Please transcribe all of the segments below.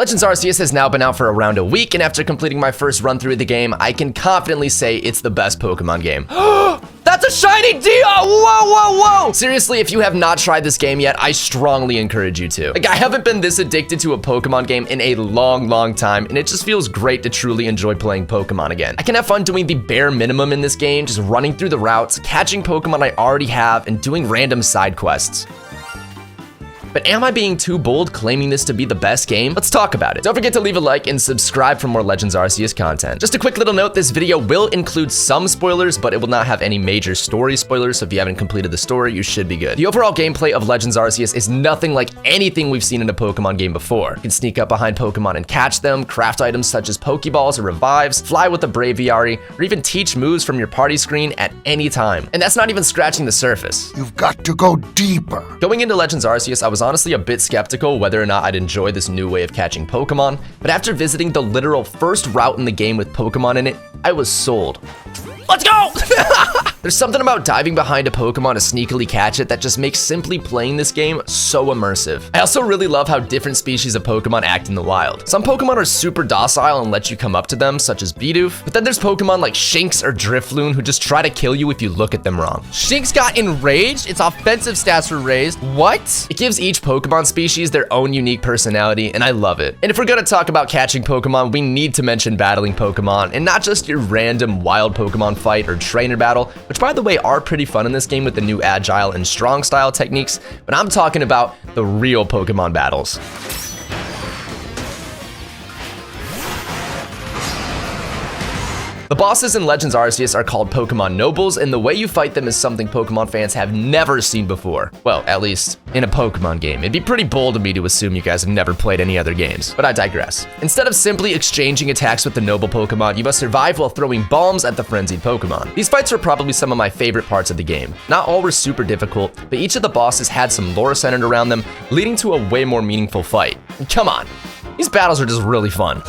Legends Arceus has now been out for around a week, and after completing my first run through the game, I can confidently say it's the best Pokemon game. That's a shiny Dio! Whoa! Seriously, if you have not tried this game yet, I strongly encourage you to. Like, I haven't been this addicted to a Pokemon game in a long time, and it just feels great to truly enjoy playing Pokemon again. I can have fun doing the bare minimum in this game, just running through the routes, catching Pokemon I already have, and doing random side quests. But am I being too bold claiming this to be the best game? Let's talk about it. Don't forget to leave a like and subscribe for more Legends Arceus content. Just a quick little note, this video will include some spoilers, but it will not have any major story spoilers, so if you haven't completed the story, you should be good. The overall gameplay of Legends Arceus is nothing like anything we've seen in a Pokemon game before. You can sneak up behind Pokemon and catch them, craft items such as Pokeballs or Revives, fly with a Braviary, or even teach moves from your party screen at any time. And that's not even scratching the surface. You've got to go deeper. Going into Legends Arceus, I was honestly a bit skeptical whether or not I'd enjoy this new way of catching Pokemon, but after visiting the literal first route in the game with Pokemon in it, I was sold. Let's go! There's something about diving behind a Pokemon to sneakily catch it that just makes simply playing this game so immersive. I also really love how different species of Pokemon act in the wild. Some Pokemon are super docile and let you come up to them, such as Bidoof, but then there's Pokemon like Shinx or Drifloon who just try to kill you if you look at them wrong. Shinx got enraged? Its offensive stats were raised. What? It gives each Pokemon species their own unique personality, and I love it. And if we're gonna talk about catching Pokemon, we need to mention battling Pokemon, and not just your random wild Pokemon fight or trainer battle, which by the way are pretty fun in this game with the new agile and strong style techniques, but I'm talking about the real Pokemon battles. The bosses in Legends Arceus are called Pokemon Nobles, and the way you fight them is something Pokemon fans have never seen before. Well, at least in a Pokemon game. It'd be pretty bold of me to assume you guys have never played any other games, but I digress. Instead of simply exchanging attacks with the noble Pokemon, you must survive while throwing bombs at the frenzied Pokemon. These fights were probably some of my favorite parts of the game. Not all were super difficult, but each of the bosses had some lore centered around them, leading to a way more meaningful fight. Come on, these battles are just really fun.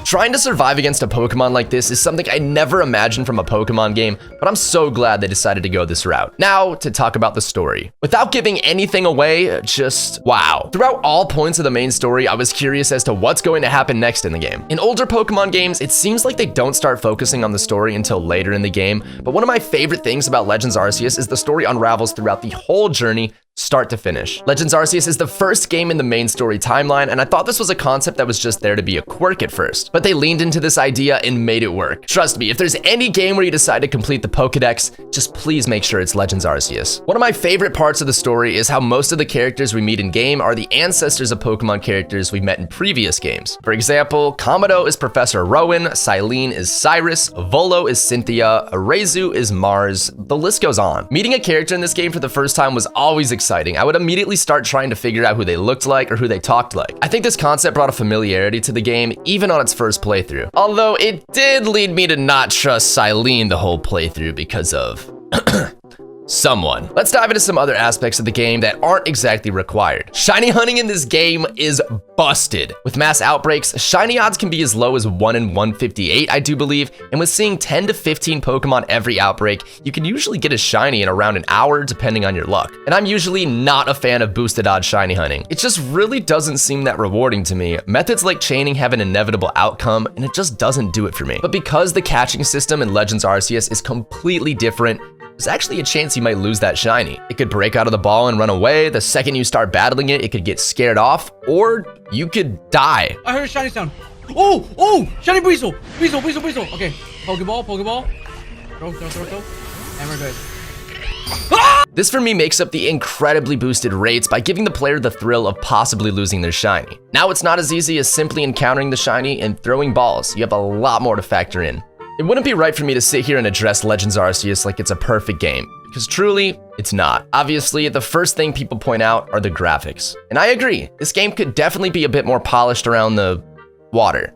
Trying to survive against a Pokemon like this is something I never imagined from a Pokemon game, but I'm so glad they decided to go this route. Now, to talk about the story. Without giving anything away, just wow. Throughout all points of the main story, I was curious as to what's going to happen next in the game. In older Pokemon games, it seems like they don't start focusing on the story until later in the game, but one of my favorite things about Legends Arceus is the story unravels throughout the whole journey, start to finish. Legends Arceus is the first game in the main story timeline, and I thought this was a concept that was just there to be a quirk at first, but they leaned into this idea and made it work. Trust me, if there's any game where you decide to complete the Pokédex, just please make sure it's Legends Arceus. One of my favorite parts of the story is how most of the characters we meet in game are the ancestors of Pokemon characters we've met in previous games. For example, Kamado is Professor Rowan, Silene is Cyrus, Volo is Cynthia, Arezu is Mars, the list goes on. Meeting a character in this game for the first time was always exciting. I would immediately start trying to figure out who they looked like or who they talked like. I think this concept brought a familiarity to the game even on its first playthrough. Although it did lead me to not trust Silene the whole playthrough because of someone. Let's dive into some other aspects of the game that aren't exactly required. Shiny hunting in this game is busted. With mass outbreaks, shiny odds can be as low as 1 in 158, I do believe, and with seeing 10 to 15 Pokemon every outbreak, you can usually get a shiny in around an hour depending on your luck. And I'm usually not a fan of boosted odds shiny hunting. It just really doesn't seem that rewarding to me. Methods like chaining have an inevitable outcome, and it just doesn't do it for me. But because the catching system in Legends Arceus is completely different, there's actually a chance you might lose that shiny. It could break out of the ball and run away. The second you start battling it, it could get scared off, or you could die. I heard a shiny sound. Oh, shiny Breezel. Breezel. Okay, Pokeball. Throw. And we're good. This for me makes up the incredibly boosted rates by giving the player the thrill of possibly losing their shiny. Now it's not as easy as simply encountering the shiny and throwing balls. You have a lot more to factor in. It wouldn't be right for me to sit here and address Legends Arceus like it's a perfect game, because truly, it's not. Obviously, the first thing people point out are the graphics. And I agree, this game could definitely be a bit more polished around the water.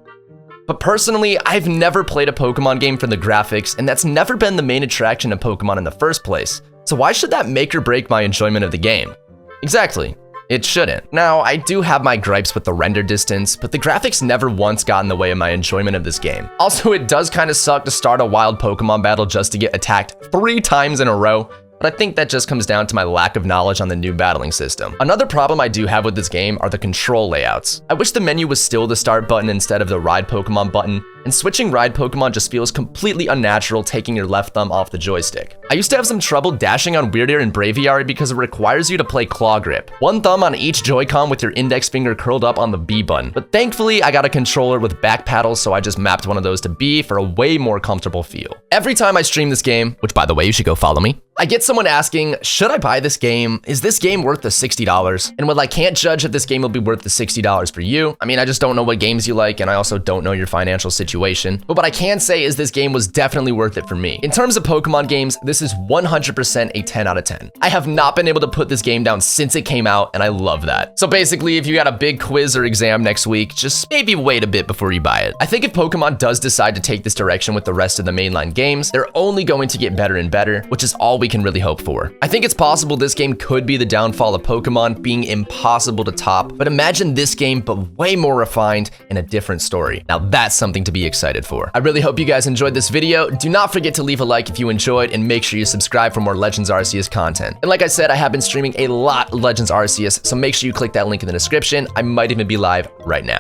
But personally, I've never played a Pokemon game for the graphics, and that's never been the main attraction of Pokemon in the first place. So why should that make or break my enjoyment of the game? Exactly. It shouldn't. Now, I do have my gripes with the render distance, but the graphics never once got in the way of my enjoyment of this game. Also, it does kind of suck to start a wild Pokemon battle just to get attacked 3 times in a row. but I think that just comes down to my lack of knowledge on the new battling system. Another problem I do have with this game are the control layouts. I wish the menu was still the start button instead of the ride Pokemon button, and switching ride Pokemon just feels completely unnatural taking your left thumb off the joystick. I used to have some trouble dashing on Weirdier and Braviary because it requires you to play claw grip. One thumb on each Joy-Con with your index finger curled up on the B button. But thankfully, I got a controller with back paddles, so I just mapped one of those to B for a way more comfortable feel. Every time I stream this game, which by the way, you should go follow me, I get someone asking, should I buy this game? Is this game worth the $60? And while I can't judge if this game will be worth the $60 for you, I mean, I just don't know what games you like, and I also don't know your financial situation. But what I can say is this game was definitely worth it for me. In terms of Pokemon games, this is 100% a 10 out of 10. I have not been able to put this game down since it came out, and I love that. So basically, if you got a big quiz or exam next week, just maybe wait a bit before you buy it. I think if Pokemon does decide to take this direction with the rest of the mainline games, they're only going to get better and better, which is all we can really hope for. I think it's possible this game could be the downfall of Pokemon being impossible to top, but imagine this game but way more refined and a different story. Now that's something to be excited for. I really hope you guys enjoyed this video. Do not forget to leave a like if you enjoyed, and make sure you subscribe for more Legends Arceus content. And like I said, I have been streaming a lot of Legends Arceus, so make sure you click that link in the description. I might even be live right now.